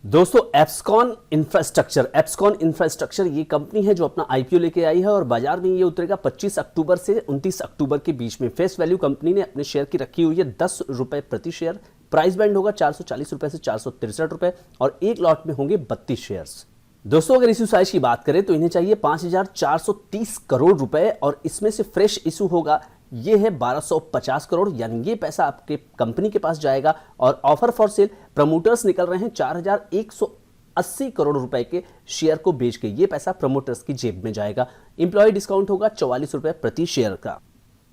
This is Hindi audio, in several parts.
दोस्तों एप्सकॉन इंफ्रास्ट्रक्चर ये कंपनी है जो अपना आईपीओ लेके आई है और बाजार में ये उतरेगा 25 अक्टूबर से 29 अक्टूबर के बीच में। फेस वैल्यू कंपनी ने अपने शेयर की रखी हुई है 10 रुपए प्रति शेयर। प्राइस बैंड होगा 440 रुपए से 463 रुपए और एक लॉट में होंगे 32 शेयर्स। दोस्तों अगर इशू साइज की बात करें तो इन्हें चाहिए 5,430 करोड़ रुपए और इसमें से फ्रेश इशू होगा ये है 1250 करोड़, यानी ये पैसा आपके कंपनी के पास जाएगा। और ऑफर फॉर सेल प्रमोटर्स निकल रहे हैं 4,180 करोड़ रुपए के शेयर को बेच के, ये पैसा प्रमोटर्स की जेब में जाएगा। इंप्लॉय डिस्काउंट होगा 44 रुपए प्रति शेयर का।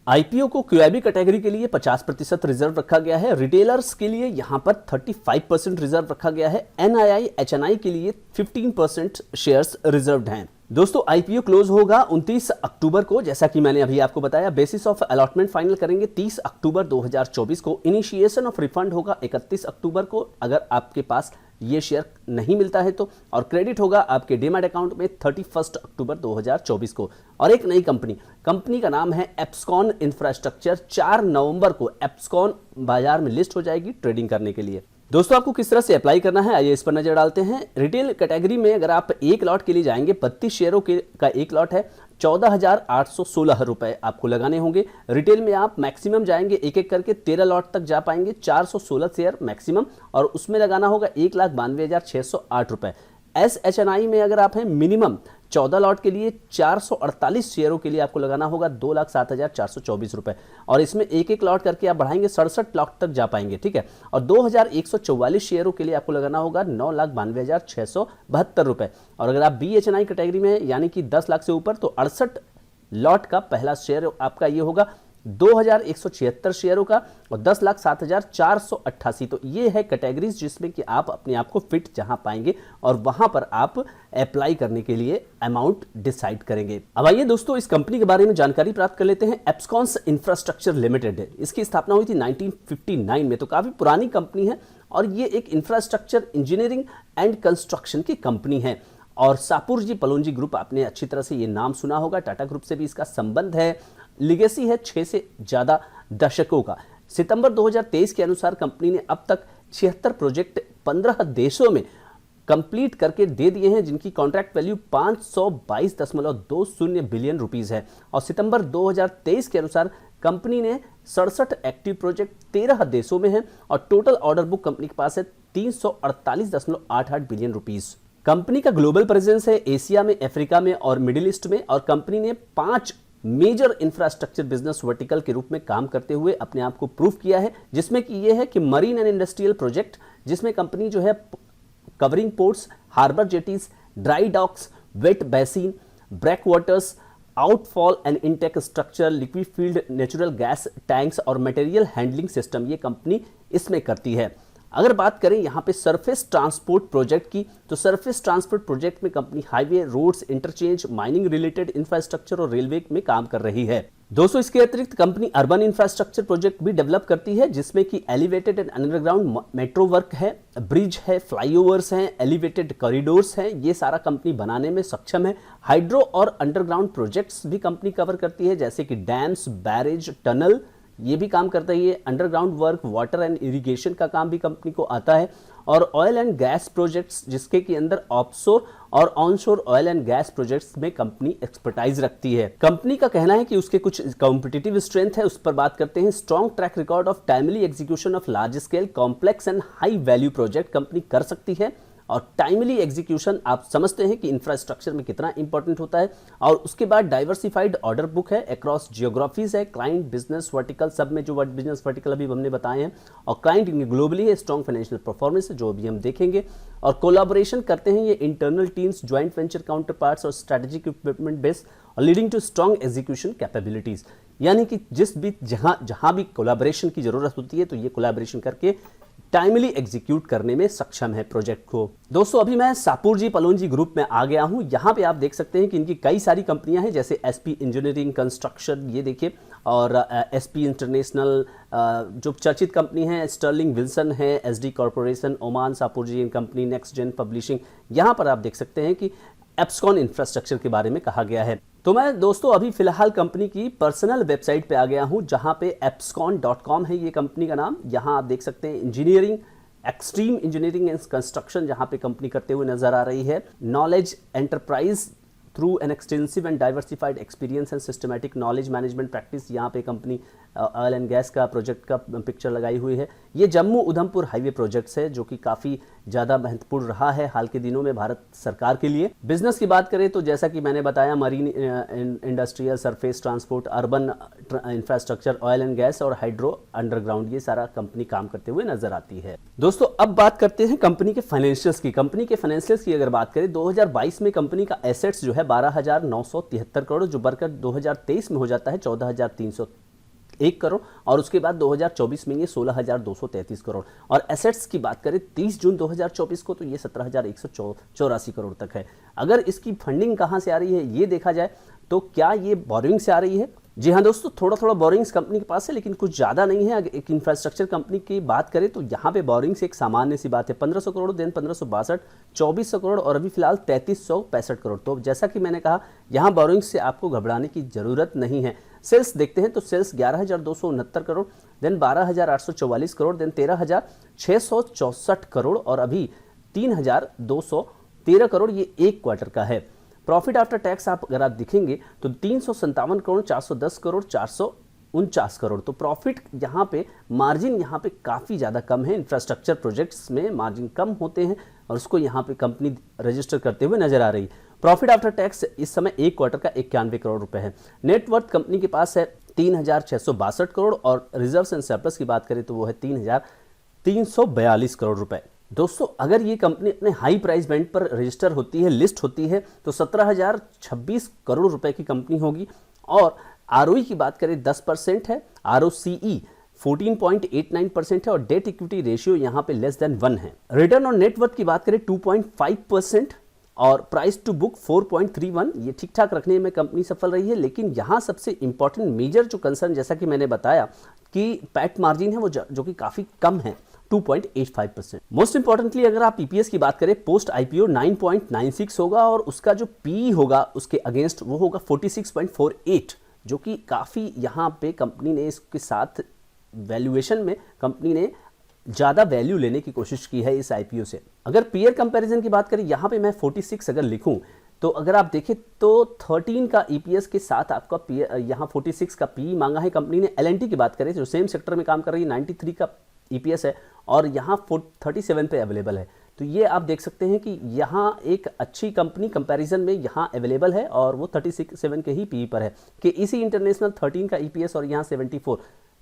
आईपीओ को क्यूआईबी कैटेगरी के लिए 50% रिजर्व रखा गया है। रिटेलर्स के लिए यहां पर 35% रिजर्व रखा गया है। एनआईआई एचएनआई के लिए 15% शेयर्स रिजर्व्ड हैं। दोस्तों आईपीओ क्लोज होगा 29 अक्टूबर को, जैसा कि मैंने अभी आपको बताया। बेसिस ऑफ अलॉटमेंट फाइनल करेंगे 30 अक्टूबर 2024 को। इनिशिएशन ऑफ रिफंड होगा 31 अक्टूबर को अगर आपके पास ये शेयर नहीं मिलता है तो, और क्रेडिट होगा आपके डीमैट अकाउंट में 31 अक्टूबर 2024 को। और एक नई कंपनी का नाम है एप्सकॉन इंफ्रास्ट्रक्चर। 4 नवंबर को एप्सकॉन बाजार में लिस्ट हो जाएगी ट्रेडिंग करने के लिए। दोस्तों आपको किस तरह से अप्लाई करना है आइए इस पर नजर डालते हैं। रिटेल कैटेगरी में अगर आप एक लॉट के लिए जाएंगे 32 शेयरों का एक लॉट है, 14,816 रुपए आपको लगाने होंगे। रिटेल में आप मैक्सिमम जाएंगे एक एक करके 13 लॉट तक जा पाएंगे, 416 शेयर मैक्सिमम, और उसमें लगाना होगा 1,92,608 रुपए। एसएचएनआई में अगर आप हैं मिनिमम 14 लॉट के लिए 448 शेयरों के लिए आपको लगाना होगा 2,07,424 रुपए, और इसमें एक एक लॉट करके आप बढ़ाएंगे 67 लॉट तक जा पाएंगे, ठीक है। और 2,144 शेयरों के लिए आपको लगाना होगा 9,92,672 रुपए। और अगर आप बीएचएनआई कैटेगरी में यानी कि 10 लाख से ऊपर तो 68 लॉट का पहला शेयर आपका ये होगा 2,176 शेयरों का और 10,07,488। तो ये है कैटेगरीज जिसमें कि आप अपने आप को फिट जहां पाएंगे और वहां पर आप अप्लाई करने के लिए अमाउंट डिसाइड करेंगे। अब आइए दोस्तों इस कंपनी के बारे में जानकारी प्राप्त कर लेते हैं। एप्सकॉन्स इंफ्रास्ट्रक्चर लिमिटेड है, इसकी स्थापना हुई थी 1959 में, तो काफी पुरानी कंपनी है और ये एक इंफ्रास्ट्रक्चर इंजीनियरिंग एंड कंस्ट्रक्शन की कंपनी है। और सापुरजी पलोंजी ग्रुप, आपने अच्छी तरह से ये नाम सुना होगा, टाटा ग्रुप से भी इसका संबंध है। लिगेसी है 6 से ज्यादा दशकों का। सितंबर 2023 के अनुसार कंपनी ने अब तक 76 प्रोजेक्ट 15 देशों में कंप्लीट करके दे दिए हैं, जिनकी कॉन्ट्रैक्ट वैल्यू 522.20 बिलियन रुपीस है। और सितंबर 2023 के अनुसार कंपनी ने 67 एक्टिव प्रोजेक्ट 13 देशों में हैं और टोटल ऑर्डर बुक कंपनी के पास है 348.88 बिलियन रुपीस। कंपनी का ग्लोबल प्रेजेंस है एशिया में, अफ्रीका में और मिडिल ईस्ट में, और कंपनी ने 5 मेजर इंफ्रास्ट्रक्चर बिजनेस वर्टिकल के रूप में काम करते हुए अपने आप को प्रूव किया है, जिसमें कि ये है कि मरीन एंड इंडस्ट्रियल प्रोजेक्ट, जिसमें कंपनी जो है covering ports, harbour jetties, dry docks, wet basin, breakwaters, outfall and intake structure, liquid field natural gas tanks और मटेरियल हैंडलिंग सिस्टम, ये कंपनी इसमें करती है। अगर बात करें यहाँ पे सरफेस ट्रांसपोर्ट प्रोजेक्ट की, तो सरफेस ट्रांसपोर्ट प्रोजेक्ट में company highway, roads, interchange, mining related infrastructure और रेलवे में काम कर रही है। दोस्तों इसके अतिरिक्त कंपनी अर्बन इंफ्रास्ट्रक्चर प्रोजेक्ट भी डेवलप करती है, जिसमें कि elevated and underground metro work है, ब्रिज है, फ्लाईओवर्स हैं, एलिवेटेड कॉरिडोर्स हैं, ये सारा कंपनी बनाने में सक्षम है। हाइड्रो और अंडरग्राउंड प्रोजेक्ट्स भी कंपनी कवर करती है, जैसे कि डैम्स, बैरेज, टनल, ये भी काम करता है। ये underground work, water and irrigation का काम भी कंपनी को आता है। और ऑयल एंड गैस प्रोजेक्ट्स, जिसके के अंदर ऑफशोर और onshore oil and gas projects में कंपनी एक्सपर्टाइज रखती है। कंपनी का कहना है कि उसके कुछ कॉम्पिटिटिव स्ट्रेंथ है, उस पर बात करते हैं। Strong track record of timely execution of large scale complex and high value project company कर सकती है। और टाइमली एग्जीक्यूशन आप समझते हैं कि इंफ्रास्ट्रक्चर में कितना इंपॉर्टेंट होता है। और उसके बाद डाइवर्सिफाइड ऑर्डर बुक है, अक्रॉस जियोग्राफीज है, क्लाइंट, बिजनेस वर्टिकल, सब में जो बिजनेस वर्टिकल अभी हमने बताए हैं, और क्लाइंट ग्लोबली है, स्ट्रॉन्ग फाइनेंशियल परफॉर्मेंस है, जो अभी हम देखेंगे। और कोलैबोरेशन करते हैं ये internal teams, joint venture counter parts और स्ट्रेटेजिक इक्विपमेंट बेस, और leading to strong execution capabilities, यानी कि जिस भी जहां भी कोलैबोरेशन की जरूरत होती है तो ये कोलैबोरेशन करके टाइमली एग्जीक्यूट करने में सक्षम है प्रोजेक्ट को। दोस्तों अभी मैं सापुरजी पलोंजी ग्रुप में आ गया हूं। यहां पे आप देख सकते हैं कि इनकी कई सारी कंपनियां हैं, जैसे एसपी इंजीनियरिंग कंस्ट्रक्शन, ये देखिए, और एसपी इंटरनेशनल, जो चर्चित कंपनी है, स्टर्लिंग विल्सन है, SD Corporation, Oman Shapoorji company, Next Gen Publishing, यहां पर आप देख सकते हैं कि एप्सकॉन इंफ्रास्ट्रक्चर के बारे में कहा गया है। तो मैं दोस्तों अभी फिलहाल कंपनी की पर्सनल वेबसाइट पे आ गया हूं, जहां पे epscon.com है ये कंपनी का नाम। यहां आप देख सकते हैं engineering extreme engineering and construction जहां पे कंपनी करते हुए नजर आ रही है, knowledge enterprise through an extensive and diversified experience and systematic knowledge management practice, यहाँ पे कंपनी ऑयल एंड गैस का प्रोजेक्ट का पिक्चर लगाई हुई है। ये जम्मू उधमपुर हाईवे प्रोजेक्ट्स है जो कि काफ़ी ज़्यादा महत्वपूर्ण रहा है हाल के दिनों में भारत सरकार के लिए। बिजनेस की बात करें तो जैसा कि मैंने बताया, marine industrial, surface transport, urban infrastructure, oil and gas और हाइड्रो अंडरग्राउंड, ये सारा कंपनी काम करते हुए नजर आती है। दोस्तों अब बात करते हैं कंपनी के फाइनेंशियल्स की। कंपनी के फाइनेंशियल्स की अगर बात करें, 2022 में कंपनी का एसेट्स जो है 12,973 करोड़, जो बढ़कर 2023 में हो जाता है 14,301 करोड़, और उसके बाद 2024 में ये 16,233 करोड़। और एसेट्स की बात करें 30 जून 2024 को, तो ये 17,184 करोड़ तक है। अगर इसकी फंडिंग कहां से आ रही है ये देखा जाए तो क्या ये बोरिंग से आ रही है? जी हाँ दोस्तों, थोड़ा थोड़ा बोरिंग्स कंपनी के पास है, लेकिन कुछ ज़्यादा नहीं है। अगर एक इंफ्रास्ट्रक्चर कंपनी की बात करें तो यहाँ पे बोरिंग्स एक सामान्य सी बात है। 1500 करोड़, देन 1562, 2400 करोड़ और अभी फिलहाल 3365 करोड़। तो जैसा कि मैंने कहा, यहाँ बोरिंग्स से आपको घबराने की जरूरत नहीं है। सेल्स देखते हैं तो sales 11,269 crore, then 12,844 crore, then 13,664 crore और अभी 3,213 करोड़, ये एक क्वार्टर का है। प्रॉफिट आफ्टर टैक्स आप अगर आप दिखेंगे तो 357 करोड़, 410 करोड़, 449 करोड़। तो प्रॉफिट यहाँ पे, मार्जिन यहाँ पे काफ़ी ज़्यादा कम है। इंफ्रास्ट्रक्चर प्रोजेक्ट्स में मार्जिन कम होते हैं और उसको यहाँ पे कंपनी रजिस्टर करते हुए नजर आ रही। प्रॉफिट आफ्टर टैक्स इस समय एक क्वार्टर का 91 करोड़ रुपए है। नेटवर्थ कंपनी के पास है 3,662 करोड़ और रिजर्व्स एंड सरप्लस की बात करें तो वो है 3,342 करोड़ रुपए। दोस्तों अगर ये कंपनी अपने हाई प्राइस बैंड पर रजिस्टर होती है, लिस्ट होती है, तो 17,026 करोड़ रुपए की कंपनी होगी। और आरओई की बात करें 10% है, आरओसीई 14.89% है और डेट इक्विटी रेशियो यहाँ पे लेस देन 1 है। रिटर्न ऑन नेटवर्थ की बात करें 2.5% और प्राइस टू बुक 4.31, ये ठीक ठाक रखने में कंपनी सफल रही है। लेकिन यहाँ सबसे इंपॉर्टेंट मेजर जो कंसर्न, जैसा कि मैंने बताया कि पैट मार्जिन है वो जो कि काफी कम है, 2.85%। मोस्ट इंपॉर्टेंटली अगर आप ईपीएस की बात करें, पोस्ट आईपीओ 9.96 होगा और उसका जो पी होगा उसके अगेंस्ट वो होगा 46.48, जो कि काफी यहाँ पे कंपनी ने इसके साथ वैल्यूएशन में कंपनी ने ज़्यादा वैल्यू लेने की कोशिश की है इस आईपीओ से। अगर पीयर कंपैरिजन की बात करें, यहाँ पे मैं 46 अगर लिखूं तो अगर आप देखें तो 13 का ईपीएस के साथ आपका यहाँ 46 का पी मांगा है कंपनी ने। एलएनटी की बात करें जो सेम सेक्टर में काम कर रही है, 93 का ईपीएस है और यहाँ 37 पे अवेलेबल है। तो ये आप देख सकते हैं कि यहाँ एक अच्छी कंपनी कंपैरिजन में यहाँ अवेलेबल है और वो 37 के ही पीई पर है। कि इसी इंटरनेशनल 13 का ईपीएस और यहाँ 74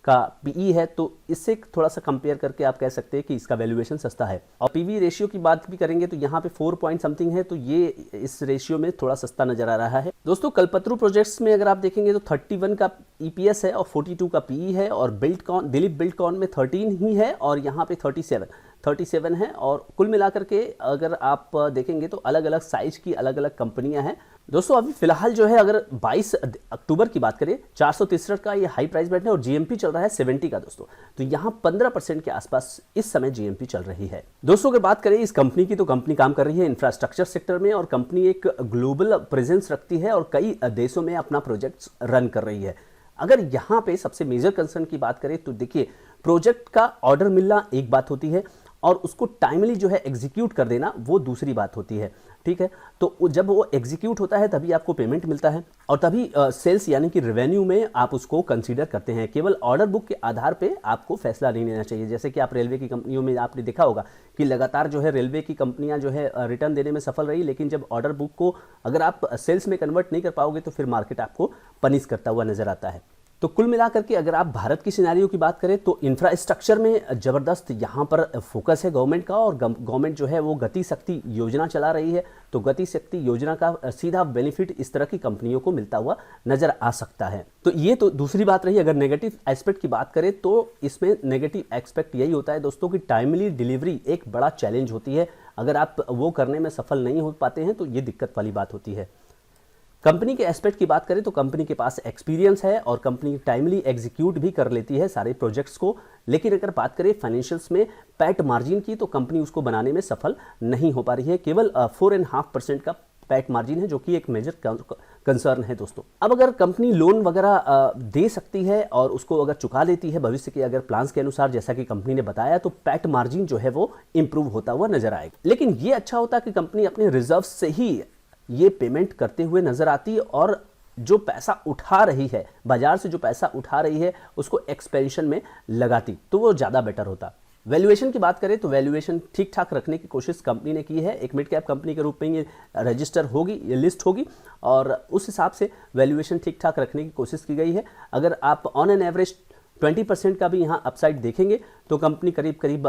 का पीई है, तो इससे थोड़ा सा कंपेयर करके आप कह सकते हैं कि इसका वैल्यूएशन सस्ता है। और पीवी रेशियो की बात भी करेंगे तो यहाँ पे 4 पॉइंट समथिंग है, तो ये इस रेशियो में थोड़ा सस्ता नजर आ रहा है। दोस्तों कल्पतरू प्रोजेक्ट्स में अगर आप देखेंगे तो 31 का ईपीएस है और 42 का पीई है और बिल्डकॉन, दिलीप बिल्डकॉन में 13 ही है और यहाँ पे 37 है। और कुल मिलाकर के अगर आप देखेंगे तो अलग अलग साइज की अलग अलग कंपनियां हैं। दोस्तों अभी फिलहाल जो है अगर 22 अक्टूबर की बात करें, 463 का ये हाई प्राइस बैंड है और जीएमपी चल रहा है 70 का दोस्तों। तो यहाँ 15% के आसपास इस समय जीएमपी चल रही है। दोस्तों अगर बात करें इस कंपनी की, तो कंपनी काम कर रही है इंफ्रास्ट्रक्चर सेक्टर में और कंपनी एक ग्लोबल प्रेजेंस रखती है और कई देशों में अपना प्रोजेक्ट्स रन कर रही है। अगर यहाँ पे सबसे मेजर कंसर्न की बात करें तो देखिए, प्रोजेक्ट का ऑर्डर मिलना एक बात होती है और उसको टाइमली जो है एग्जीक्यूट कर देना वो दूसरी बात होती है। ठीक है, तो जब वो एग्जीक्यूट होता है तभी आपको पेमेंट मिलता है और तभी सेल्स यानी कि रेवेन्यू में आप उसको कंसीडर करते हैं। केवल ऑर्डर बुक के आधार पे आपको फैसला नहीं लेना चाहिए। जैसे कि आप रेलवे की कंपनियों में आपने देखा होगा कि लगातार जो है रेलवे की कंपनियां जो है रिटर्न देने में सफल रही, लेकिन जब ऑर्डर बुक को अगर आप सेल्स में कन्वर्ट नहीं कर पाओगे तो फिर मार्केट आपको पनिश करता हुआ नजर आता है। तो कुल मिलाकर के अगर आप भारत की सिनेरियो की बात करें तो इंफ्रास्ट्रक्चर में ज़बरदस्त यहाँ पर फोकस है गवर्नमेंट का और गवर्नमेंट जो है वो गति शक्ति योजना चला रही है। तो गति शक्ति योजना का सीधा बेनिफिट इस तरह की कंपनियों को मिलता हुआ नजर आ सकता है। तो ये तो दूसरी बात रही। अगर नेगेटिव एस्पेक्ट की बात करें तो इसमें नेगेटिव एस्पेक्ट यही होता है दोस्तों कि टाइमली डिलीवरी एक बड़ा चैलेंज होती है। अगर आप वो करने में सफल नहीं हो पाते हैं तो ये दिक्कत वाली बात होती है। कंपनी के एस्पेक्ट की बात करें तो कंपनी के पास एक्सपीरियंस है और कंपनी टाइमली एग्जीक्यूट भी कर लेती है सारे प्रोजेक्ट्स को। लेकिन अगर बात करें फाइनेंशियल्स में पैट मार्जिन की, तो कंपनी उसको बनाने में सफल नहीं हो पा रही है। केवल 4.5% का पैट मार्जिन है, जो कि एक मेजर कंसर्न है दोस्तों। अब अगर कंपनी लोन वगैरह दे सकती है और उसको अगर चुका लेती है भविष्य के अगर प्लान्स के अनुसार, जैसा कि कंपनी ने बताया, तो पैट मार्जिन जो है वो इंप्रूव होता हुआ नजर आएगा। लेकिन ये अच्छा होता कि कंपनी अपने रिजर्व से ही ये पेमेंट करते हुए नजर आती और जो पैसा उठा रही है, बाजार से जो पैसा उठा रही है, उसको एक्सपेंशन में लगाती, तो वो ज़्यादा बेटर होता। वैल्यूएशन की बात करें तो वैल्यूएशन ठीक ठाक रखने की कोशिश कंपनी ने की है। एक मिड कैप कंपनी के रूप में ये रजिस्टर होगी, ये लिस्ट होगी और उस हिसाब से वैल्यूएशन ठीक ठाक रखने की कोशिश की गई है। अगर आप ऑन एन एवरेज 20% का भी यहाँ अपसाइड देखेंगे तो कंपनी करीब करीब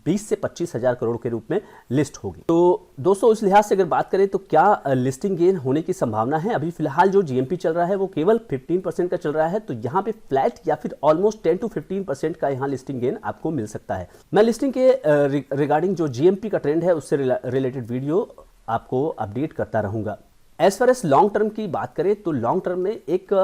20 से 25 हज़ार करोड़ के रूप में लिस्ट होगी। तो दोस्तों उस लिहाज से अगर बात करें तो क्या लिस्टिंग गेन होने की संभावना है? अभी फिलहाल जो जीएमपी चल रहा है वो केवल 15% का चल रहा है, तो यहाँ पे फ्लैट या फिर ऑलमोस्ट 10 to 15% का यहाँ लिस्टिंग गेन आपको मिल सकता है। मैं लिस्टिंग के रिगार्डिंग जो जीएमपी का ट्रेंड है उससे रिलेटेड वीडियो आपको अपडेट करता रहूंगा। As far as long term की बात करें तो लॉन्ग टर्म में एक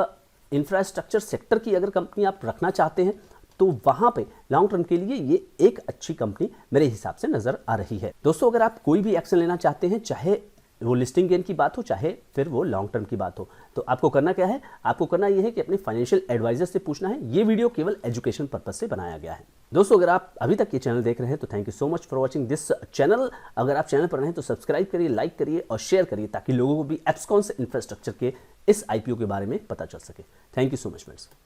इंफ्रास्ट्रक्चर सेक्टर की अगर कंपनी आप रखना चाहते हैं तो वहां पे लॉन्ग टर्म के लिए ये एक अच्छी कंपनी मेरे हिसाब से नजर आ रही है। दोस्तों अगर आप कोई भी एक्शन लेना चाहते हैं, चाहे वो लिस्टिंग गेन की बात हो, चाहे फिर वो लॉन्ग टर्म की बात हो, तो आपको करना क्या है? आपको करना यह है कि अपने फाइनेंशियल एडवाइजर से पूछना है। ये वीडियो केवल एजुकेशन पर्पज से बनाया गया है। दोस्तों अगर आप अभी तक ये चैनल देख रहे हैं तो thank you so much for watching this channel. अगर आप चैनल पर रहें तो सब्सक्राइब करिए, लाइक करिए और शेयर करिए ताकि लोगों को भी एब्सकॉन इंफ्रास्ट्रक्चर के इस आईपीओ के बारे में पता चल सके। Thank you so much friends.